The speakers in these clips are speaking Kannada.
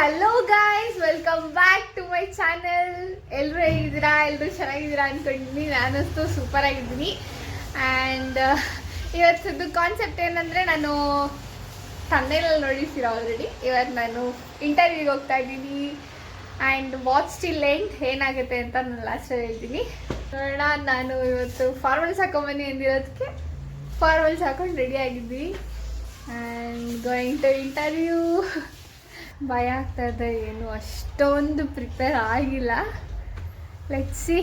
Hello guys, welcome back to my channel. ಎಲ್ಲರೂ ಹೇಗಿದ್ದೀರಾ? ಎಲ್ಲರೂ ಚೆನ್ನಾಗಿದ್ದೀರಾ ಅಂದ್ಕೊಂಡಿದ್ದೀನಿ. ನಾನಂತೂ ಸೂಪರ್ ಆಗಿದ್ದೀನಿ. ಆ್ಯಂಡ್ ಇವತ್ತದ್ದು ಕಾನ್ಸೆಪ್ಟ್ ಏನಂದರೆ, ನಾನು ಥಂಬ್ನೇಲಲ್ಲಿ ನೋಡಿರ್ತೀರ ಆಲ್ರೆಡಿ. ಇವತ್ತು ನಾನು ಇಂಟರ್ವ್ಯೂಗೆ ಹೋಗ್ತಾ ಇದ್ದೀನಿ. ಆ್ಯಂಡ್ ವಾಚ್ ಸ್ಟಿಲ್ ಎಂಡ್ ಏನಾಗುತ್ತೆ ಅಂತ ನಾನು ಲಾಸ್ಟಲ್ಲಿ ಹೇಳ್ತೀನಿ. ನೋಡೋಣ. ನಾನು ಇವತ್ತು ಫಾರ್ಮಲ್ಸ್ ಹಾಕೊಂಬನ್ನಿ ಅಂದಿರೋದಕ್ಕೆ ಫಾರ್ಮಲ್ಸ್ ಹಾಕೊಂಡು ರೆಡಿ ಆಗಿದ್ವಿ. And going to interview. ಭಯ ಆಗ್ತಾ ಇದೆ, ಏನು ಅಷ್ಟೊಂದು ಪ್ರಿಪೇರ್ ಆಗಿಲ್ಲ. Let's see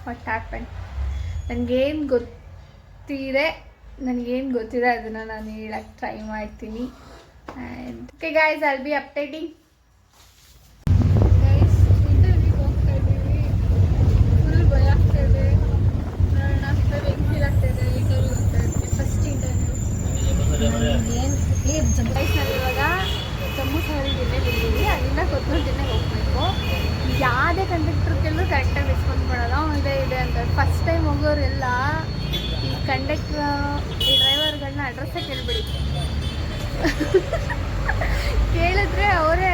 what happen. ನನಗೇನು ಗೊತ್ತಿದೆ ಅದನ್ನು ನಾನು ಹೇಳಕ್ಕೆ ಟ್ರೈ ಮಾಡ್ತೀನಿ. And okay guys, I will be updating. Guys, ಇಂಟರ್ವ್ಯೂಗೆ ಹೋಗ್ತಾ ಇದ್ದೀವಿ. ಫುಲ್ ಭಯ ಆಗ್ತಾ ಇದೆ. ನೋಡೋಣ ಹೆಂಗೆ ಫೀಲ್ ಆಗ್ತಾ ಇದೆ. ಇಂಟರ್ವ್ಯೂ ಹೋಗ್ತಾ ಇದ್ದೀನಿ, ಫಸ್ಟ್ ಇಂಟರ್ವ್ಯೂ. ಗೈಸ್, ನಾನು ಇವಾಗ ಜಮ್ಮು ಸವಾರಿ ಜಿಲ್ಲೆಯಲ್ಲಿದ್ದೀವಿ. ಅಲ್ಲಿಂದ ಕೊತ್ತೂರು ಜಿಲ್ಲೆಗೆ ಹೋಗಬೇಕು. ಯಾವುದೇ ಕಂಡಕ್ಟರ್ ಕೇಳಿದ್ರು ಕರೆಕ್ಟಾಗಿ ರೆಸ್ಪಾನ್ಸ್ ಮಾಡೋಲ್ಲ. ಇದೆ ಅಂತ ಫಸ್ಟ್ ಟೈಮ್ ಹೋಗೋರೆಲ್ಲ ಈ ಕಂಡಕ್ಟ್ರ್, ಈ ಡ್ರೈವರ್ಗಳನ್ನ ಅಡ್ರೆಸ್ಸೇ ಕೇಳಿಬಿಡಿ. ಕೇಳಿದ್ರೆ ಅವರೇ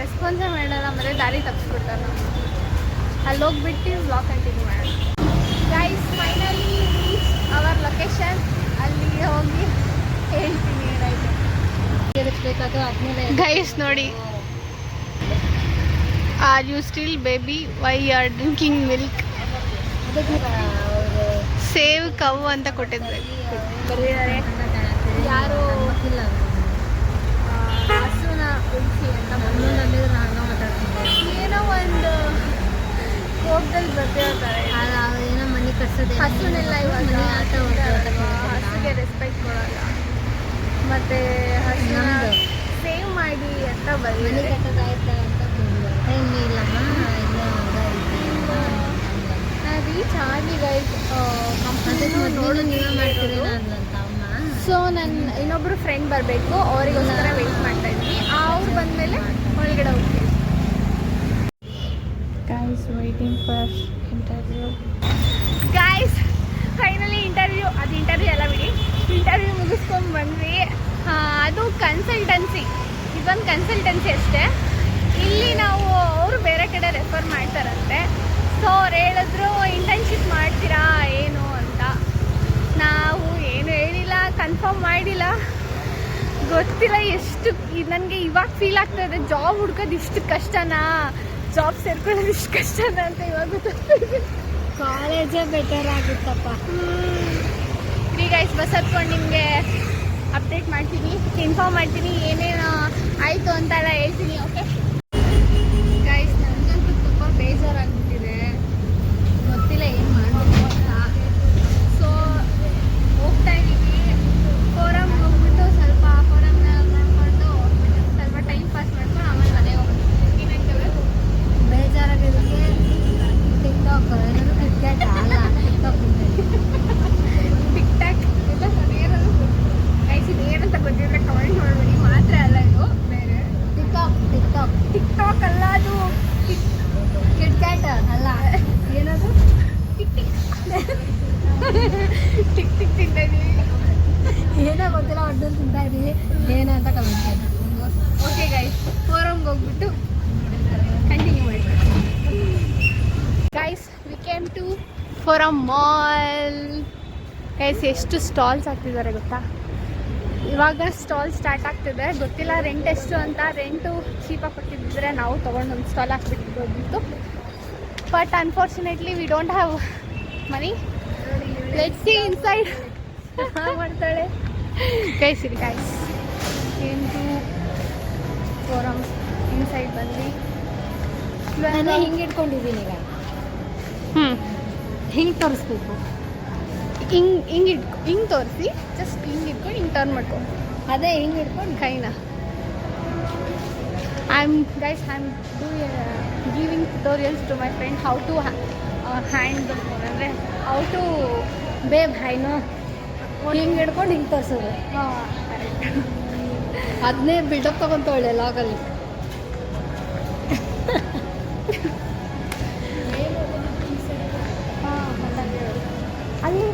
ರೆಸ್ಪಾನ್ಸೇ ಮಾಡೋಲ್ಲ, ಮತ್ತು ದಾರಿ ತಪ್ಪಿಸ್ಬಿಡ್ತಾರೆ. ಅಲ್ಲಿ ಹೋಗ್ಬಿಟ್ಟು ವ್ಲಾಗ್ ಕಂಟಿನ್ಯೂ ಮಾಡೋಣ. Guys, finally reach our location. ಅಲ್ಲಿಗೆ ಹೋಗಿ ಹೇಳ್ತೀನಿ ಏನಾಯಿತು. ಗೈಸ್ ನೋಡಿ, are you still baby? Why you are drinking milk? Save cow ಅಂತ ಕೊಟ್ಟಿದ್ದಾರೆ. ಬರೆದಿದ್ದಾರೆ ಯಾರು ಹಸುನ ಉಳಿಸಿ ಅಂತ. ಏನೋ ಒಂದು ಕೋಪದಲ್ಲಿ ಬರ್ತಿರ್ತಾರೆ. ಏನೋ ಮನೆ ಕಟ್ಸೋದು, ಹಸುನೆಲ್ಲ ಇವಾಗ ಹಸುಗೆ ರೆಸ್ಪೆಕ್ಟ್ ಕೊಡಲ್ಲ. ಮತ್ತೆ ಹಸುನ ಸೇವ್ ಮಾಡಿ ಅಂತ ಬಂದಿದೆ. ರೀಚ್ ಆಗಿ ಗೈಸ್ ಸೊ ನನ್ನ ಇನ್ನೊಬ್ರು ಫ್ರೆಂಡ್ ಬರಬೇಕು, ಅವರಿಗೋಸ್ಕರ ವೆಯ್ಟ್ ಮಾಡ್ತಾ ಇದ್ವಿ. ಅವ್ರು ಬಂದಮೇಲೆ ಒಳಗಡೆ ಹೋಗ್ತೀವಿ. Guys, waiting for interview. Guys, finally interview ಎಲ್ಲ ಬಿಡಿ, ಇಂಟರ್ವ್ಯೂ ಮುಗಿಸ್ಕೊಂಡು ಬಂದ್ವಿ. ಅದು ಕನ್ಸಲ್ಟೆನ್ಸಿ, ಇದೊಂದು ಕನ್ಸಲ್ಟೆನ್ಸಿ ಅಷ್ಟೇ. ಇಲ್ಲಿ ನಾವು ಅವರು ಬೇರೆ ಕಡೆ ರೆಫರ್ ಮಾಡ್ತಾರಂತೆ. ಸೊ ಅವ್ರು ಹೇಳಿದ್ರು ಇಂಟರ್ನ್ಶಿಪ್ ಮಾಡ್ತೀರಾ ಏನು ಅಂತ. ನಾವು ಏನು ಹೇಳಿಲ್ಲ, ಕನ್ಫರ್ಮ್ ಮಾಡಿಲ್ಲ, ಗೊತ್ತಿಲ್ಲ. ಎಷ್ಟು ನನಗೆ ಇವಾಗ ಫೀಲ್ ಆಗ್ತಾಯಿದೆ, ಜಾಬ್ ಹುಡ್ಕೋದು ಇಷ್ಟು ಕಷ್ಟನಾ, ಜಾಬ್ ಸೇರ್ಕೊಳ್ಳೋದು ಇಷ್ಟು ಕಷ್ಟನಾ ಅಂತ ಇವಾಗ ಗೊತ್ತಾಗ್ತದೆ. ಕಾಲೇಜೇ ಬೆಟರ್ ಆಗುತ್ತಪ್ಪ. ಈಗ ಗೈಸ್, ಬಸ್ ಹತ್ಕೊಂಡು ನಿಮಗೆ ಅಪ್ಡೇಟ್ ಮಾಡ್ತೀನಿ, ಇನ್ಫಾರ್ಮ್ ಮಾಡ್ತೀನಿ, ಏನೇನು ಆಯಿತು ಅಂತೆಲ್ಲ ಹೇಳ್ತೀನಿ. ಓಕೆ ಗೈಸ್, ನನಗಂತೂ ತುಂಬ ಬೇಜಾರಾಗ್ಬಿಟ್ಟಿದೆ. ಗೊತ್ತಿಲ್ಲ ಏನು ಮಾಡಬೇಕು ಅಂತ. ಸೊ ಹೋಗ್ತಾ ಇದ್ದೀವಿ. ಫೋರಮ್ಗೆ ಹೋಗ್ಬಿಟ್ಟು ಸ್ವಲ್ಪ ಫೋರಮ್ನ ನೋಡಿಕೊಂಡು ಸ್ವಲ್ಪ ಟೈಮ್ ಪಾಸ್ ಮಾಡ್ಕೊಂಡು ಆಮೇಲೆ ಮನೆಗೆ ಹೋಗ್ತೀನಿ. ಇನ್ನೇನು ಬೇಜಾರಾಗಿದ್ದಕ್ಕೆ ಟಿಕ್ಟಾಕ್ ಏನಾದ್ರು ಕ್ರಿಕೆಟ್ ಅಲ್ಲ, ಟಿಕ್ ಟಾಕ್ ಎಲ್ಲ ಸರಿಯಾದ ಗೈಸ್. ಇದು ಏನಂತ ಗೊತ್ತಿದ್ರೆ ಕಮೆಂಟ್ ಮಾಡಬೇಡಿ. ಮಾತ್ರ ಅಲ್ಲ, ಇದು ಬೇರೆ ಟಿಕ್ಟಾಕ್ ಅಲ್ಲ, ಅದು ಕಿಟ್ಕ್ಯಾಟ್ ಅಲ್ಲ, ಏನದು ಟಿಕ್ ಟಿಕ್ ಟಿಕ್ ಟಿಕ್ ತಿಂತಾ ಇದೀವಿ. ಏನೋ ಗೊತ್ತಿಲ್ಲ, ಒಟ್ಟು ತಿಂತಾ ಇದೀವಿ. ಏನು ಅಂತ ಕಮೆಂಟ್ ಮಾಡಿ. ಓಕೆ ಗೈಸ್, ಫೋರಮ್ಗೆ ಹೋಗ್ಬಿಟ್ಟು ಕಂಟಿನ್ಯೂ ಮಾಡಿ. Guys, we came to forum mall. Guys, ಎಷ್ಟು ಸ್ಟಾಲ್ಸ್ ಹಾಕ್ತಿದ್ದಾರೆ ಗೊತ್ತಾ? ಇವಾಗ ಸ್ಟಾಲ್ ಸ್ಟಾರ್ಟ್ ಆಗ್ತಿದೆ. ಗೊತ್ತಿಲ್ಲ ರೆಂಟ್ ಎಷ್ಟು ಅಂತ. ರೆಂಟು ಚೀಪಾಗಿ ಕೊಟ್ಟಿದ್ದರೆ ನಾವು ತೊಗೊಂಡು ಒಂದು ಸ್ಟಾಲ್ ಹಾಕ್ಬಿಟ್ಟಿದ್ದು. But unfortunately we don't have money. Let's see inside ಮಾಡ್ತಾಳೆ. ಗೈಸ್, ಇರಿ ಗೈಸ್, ಏನು ಫೋರಮ್ ಇನ್ಸೈಡ್ ಬಂದ್ವಿ. ನಾನು ಹಿಂಗೆ ಇಟ್ಕೊಂಡಿದ್ದೀನಿ. ಈಗ ಹಿಂಗೆ ತೋರಿಸ್ಬೇಕು. ಹಿಂಗೆ ತೋರಿಸಿ, ಜಸ್ಟ್ ಹಿಂಗೆ ಇಟ್ಕೊಂಡು ಹಿಂಗೆ ಟರ್ನ್ ಮಾಡ್ಕೊಂಡು, ಅದೇ ಹಿಂಗೆ ಇಟ್ಕೊಂಡು ಕೈನ. I'm giving tutorials to my friend how to hand the phone. ಅಂದರೆ how to ಬೇಬ್ ಹೈನೋ ಹಿಂಗೆ ಹಿಡ್ಕೊಂಡು ಹಿಂಗೆ ತೋರಿಸೋದು. ಕರೆಕ್ಟ್. ಅದನ್ನೇ ಬಿಲ್ಡಪ್ ತೊಗೊತೊಳ್ಳೆ ಲಾಗಲ್ಲಿ. ಅಲ್ಲಿ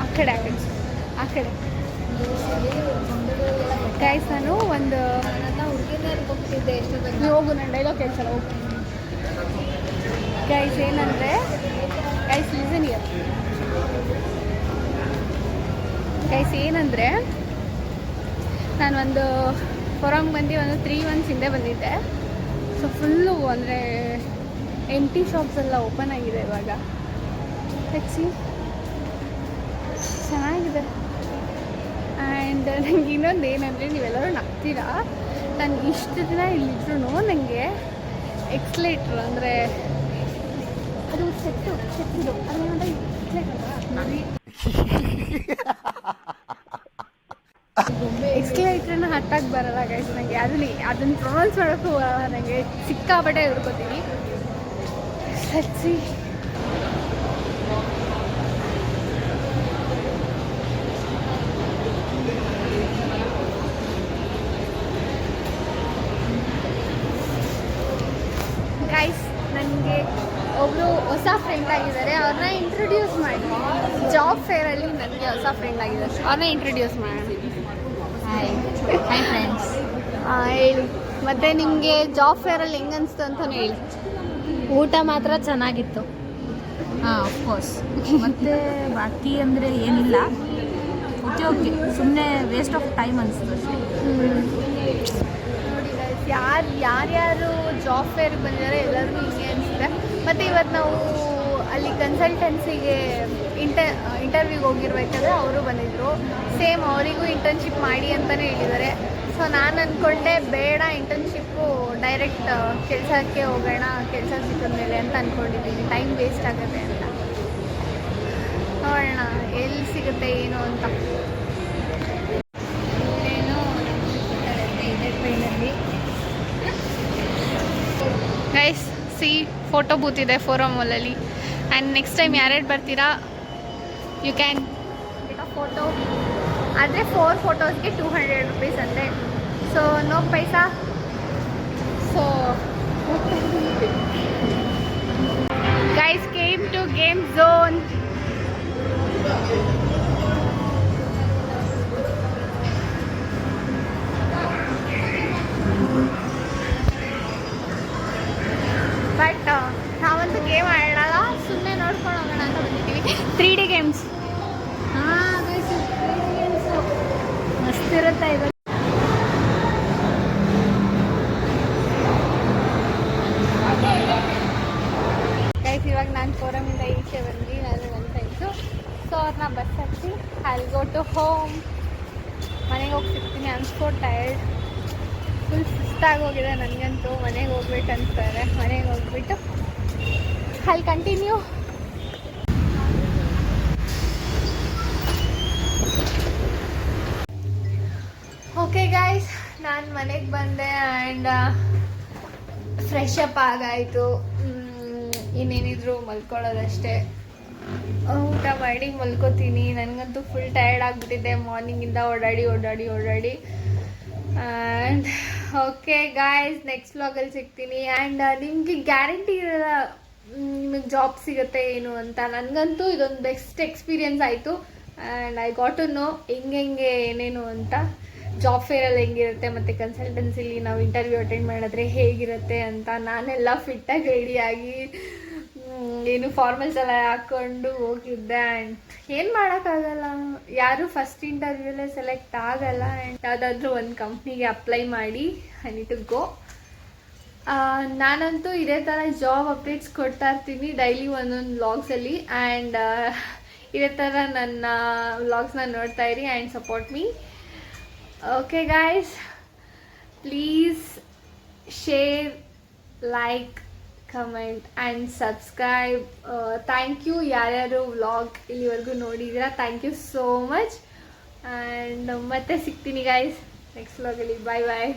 ಆ ಕಡೆ ಗೈಸ್, ನಾನು ಒಂದು ಇದ್ದೆ ಎಷ್ಟೊತ್ತಿಗೆ ನೀವು ಹೋಗು, ನನ್ನ ಡೈಲಾಗ್ ಕೇಳ್ಸಲ್ಲ, ಹೋಗು. ಗೈಸ್ ಏನಂದರೆ, ಗೈಸ್ ಲಿಸನ್ ಹಿಯರ್. ಗೈಸ್ ಏನಂದರೆ, ನಾನು ಒಂದು ಫಾರಮ್ಗೆ ಬಂದು ಒಂದು 3 months ಹಿಂದೆ ಬಂದಿದ್ದೆ. ಸೊ ಫುಲ್ಲು ಅಂದರೆ ಎಂಟಿ ಶಾಪ್ಸ್ ಎಲ್ಲ ಓಪನ್ ಆಗಿದೆ ಇವಾಗ. ಹೆಚ್ಚಿ ಚೆನ್ನಾಗಿದೆ. ಆ್ಯಂಡ್ ನನಗೆ ಇನ್ನೊಂದು ಏನಂದರೆ, ನೀವೆಲ್ಲರೂ ನಗ್ತೀರಾ, ನಾನು ಇಷ್ಟು ದಿನ ಇಲ್ಲಿದ್ರೂ ನನಗೆ ಎಕ್ಸ್ಲೇಟ್ರ್ ಅಂದರೆ ಅದು ಸೆಟ್ಟು ಅದು ಎಕ್ಸ್ಲೇಟ್ರನ್ನ ಹತ್ತಕ್ಕೆ ಬರಲ್ಲ ಗೈಸ್ ನನಗೆ. ಅದನ್ನು ಪ್ರೊನೌನ್ಸ್ ಮಾಡೋಕ್ಕೂ ಬರಲ್ಲ ನನಗೆ. ಸಿಕ್ಕಾಪಟ್ಟೆ ಎದುರ್ಕೋತೀನಿ. ಸಚ್ಚಿ ಗೈಸ್, ನನಗೆ ಒಬ್ಬರು ಹೊಸ ಫ್ರೆಂಡ್ ಆಗಿದ್ದಾರೆ. ಅವ್ರನ್ನ ಇಂಟ್ರೊಡ್ಯೂಸ್ ಮಾಡಿ. ಜಾಬ್ ಫೇರಲ್ಲಿ ನನಗೆ ಹೊಸ ಫ್ರೆಂಡ್ ಆಗಿದ್ದಾರೆ, ಅವ್ರನ್ನ ಇಂಟ್ರೊಡ್ಯೂಸ್ ಮಾಡೋಣ. Hi friends. ಹೇಳಿ, ಮತ್ತು ನಿಮಗೆ ಜಾಬ್ ಫೇರಲ್ಲಿ ಹೆಂಗೆ ಅನಿಸ್ತು ಅಂತಲೂ ಹೇಳಿ. ಊಟ ಮಾತ್ರ ಚೆನ್ನಾಗಿತ್ತು. ಆಫ್ಕೋರ್ಸ್. ಮತ್ತು ಬಾಕಿ ಅಂದರೆ ಏನಿಲ್ಲ, ಓಕೆ ಸುಮ್ಮನೆ ವೇಸ್ಟ್ ಆಫ್ ಟೈಮ್ ಅನಿಸ್ತು ಅಷ್ಟೇ. ನೋಡಿ ಗೈಸ್, ಯಾರ್ಯಾರು ಜಾಬ್ ಫೇರ್ಗೆ ಬಂದಿದ್ದಾರೆ ಎಲ್ಲರಿಗೂ ಹಿಂಗೆ ಅನಿಸಿದೆ. ಮತ್ತು ಇವತ್ತು ನಾವು ಅಲ್ಲಿ ಕನ್ಸಲ್ಟೆನ್ಸಿಗೆ ಇಂಟರ್ವ್ಯೂಗೆ ಹೋಗಿರ್ಬೇಕಾದ್ರೆ ಅವರು ಬಂದಿದ್ದರು. ಸೇಮ್ ಅವರಿಗೂ ಇಂಟರ್ನ್ಶಿಪ್ ಮಾಡಿ ಅಂತಲೇ ಹೇಳಿದ್ದಾರೆ. ಸೊ ನಾನು ಅಂದ್ಕೊಂಡೆ ಬೇಡ, ಇಂಟರ್ನ್ಶಿಪ್ಪು ಡೈರೆಕ್ಟ್ ಕೆಲಸಕ್ಕೆ ಹೋಗೋಣ, ಕೆಲಸ ಸಿಕ್ಕಿದ ಮೇಲೆ ಅಂತ ಅಂದ್ಕೊಂಡಿದ್ದೀನಿ. ಟೈಮ್ ವೇಸ್ಟ್ ಆಗುತ್ತೆ ಅಂತ. ನೋಡೋಣ ಎಲ್ಲಿ ಸಿಗುತ್ತೆ ಏನು ಅಂತ. ಗೈಸ್ ಸಿ, ಫೋಟೋ ಬೂತ್ ಇದೆ ಫೋರಮ್ ಮಾಲಲ್ಲಿ. ಆ್ಯಂಡ್ ನೆಕ್ಸ್ಟ್ ಟೈಮ್ ಯಾರ್ಯಾರು ಬರ್ತೀರಾ, you can get a photo. ಆದರೆ 4 ಫೋಟೋಸ್ಗೆ 200 rupees ಅಂತೆ. So no paisa. So guys came to game zone. But ನಾವಂತೂ ಗೇಮ್ ಆಡೋಲ್ಲ, ಸುಮ್ಮನೆ ನೋಡ್ಕೊಂಡು ಹೋಗೋಣ ಅಂತ ಬಂದಿದ್ದೀವಿ. 3D games. ಮಸ್ತಿರುತ್ತೆ ಇವಾಗ. ಗೈಸ್ ಇವಾಗ ನಾನು ಫೋರಮಿಂದ ಈಚೆ ಬಂದು ನಾನು ಅಂತಾಯಿತು. ಸೊ ಅವ್ರನ್ನ ಬಸ್ ಹತ್ತಿ ಐ ಗೋ ಟು ಹೋಮ್. ಮನೆಗೆ ಹೋಗಿ ಸಿಗ್ತೀನಿ. I am so tired. Full ಸುಸ್ತಾಗೋಗಿದೆ ನನಗಂತೂ. ಮನೆಗೆ ಹೋಗ್ಬೇಕಂತಾರೆ. ಮನೆಗೆ ಹೋಗ್ಬಿಟ್ಟು ಐ ಕಂಟಿನ್ಯೂ. ಓಕೆ ಗೈಸ್, ನಾನು ಮನೆಗೆ ಬಂದೆ ಆ್ಯಂಡ್ ಫ್ರೆಶ್ ಅಪ್ ಆಗಾಯಿತು. ಇನ್ನೇನಿದ್ರು ಮಲ್ಕೊಳ್ಳೋದಷ್ಟೇ. ಊಟ ಮಾಡಿ ಮಲ್ಕೋತೀನಿ. ನನಗಂತೂ ಫುಲ್ ಟಯರ್ಡ್ ಆಗಿಬಿಟ್ಟಿದೆ ಮಾರ್ನಿಂಗಿಂದ ಓಡಾಡಿ. ಆ್ಯಂಡ್ ಓಕೆ ಗಾಯ್ಸ್, ನೆಕ್ಸ್ಟ್ ವ್ಲಾಗಲ್ಲಿ ಸಿಗ್ತೀನಿ. ಆ್ಯಂಡ್ ನಿಮಗೆ ಗ್ಯಾರಂಟಿ ಇರಲ್ಲ ನಿಮಗೆ ಜಾಬ್ ಸಿಗುತ್ತೆ ಏನು ಅಂತ. ನನಗಂತೂ ಇದೊಂದು ಬೆಸ್ಟ್ ಎಕ್ಸ್ಪೀರಿಯನ್ಸ್ ಆಯಿತು. And I got to know ಹೆಂಗೆ ಏನೇನು ಅಂತ. ಜಾಬ್ ಫೇರಲ್ಲಿ ಹೆಂಗಿರುತ್ತೆ ಮತ್ತು ಕನ್ಸಲ್ಟೆನ್ಸಿಲಿ ನಾವು ಇಂಟರ್ವ್ಯೂ ಅಟೆಂಡ್ ಮಾಡಿದ್ರೆ ಹೇಗಿರುತ್ತೆ ಅಂತ. ನಾನೆಲ್ಲ ಫಿಟ್ಟಾಗಿ ರೆಡಿಯಾಗಿ ಏನು ಫಾರ್ಮಲ್ಸ್ ಎಲ್ಲ ಹಾಕ್ಕೊಂಡು ಹೋಗಿದ್ದೆ. ಆ್ಯಂಡ್ ಏನು ಮಾಡೋಕ್ಕಾಗಲ್ಲ, ಯಾರು ಫಸ್ಟ್ ಇಂಟರ್ವ್ಯೂಲೇ ಸೆಲೆಕ್ಟ್ ಆಗಲ್ಲ. ಆ್ಯಂಡ್ ಯಾವುದಾದ್ರೂ ಒಂದು ಕಂಪ್ನಿಗೆ ಅಪ್ಲೈ ಮಾಡಿ ಐ ನೀಡ್ ಟು ಗೋ. ನಾನಂತೂ ಇದೇ ಥರ ಜಾಬ್ ಅಪ್ಡೇಟ್ಸ್ ಕೊಡ್ತಾ ಇರ್ತೀನಿ ಡೈಲಿ ಒಂದೊಂದು ವ್ಲಾಗ್ಸಲ್ಲಿ. ಆ್ಯಂಡ್ ಇದೇ ಥರ ನನ್ನ ವ್ಲಾಗ್ಸ್ನ ನೋಡ್ತಾ ಇರಿ and support me. Okay guys, please share, like, comment and subscribe. Thank you ಯಾರ್ಯಾರು ವ್ಲಾಗ್ ಇಲ್ಲಿವರೆಗೂ ನೋಡಿದ್ದೀರಾ. Thank you so much. And ಮತ್ತೆ ಸಿಗ್ತೀನಿ ಗೈಸ್ ನೆಕ್ಸ್ಟ್ ವ್ಲಾಗಲ್ಲಿ. ಬಾಯ್ ಬಾಯ್.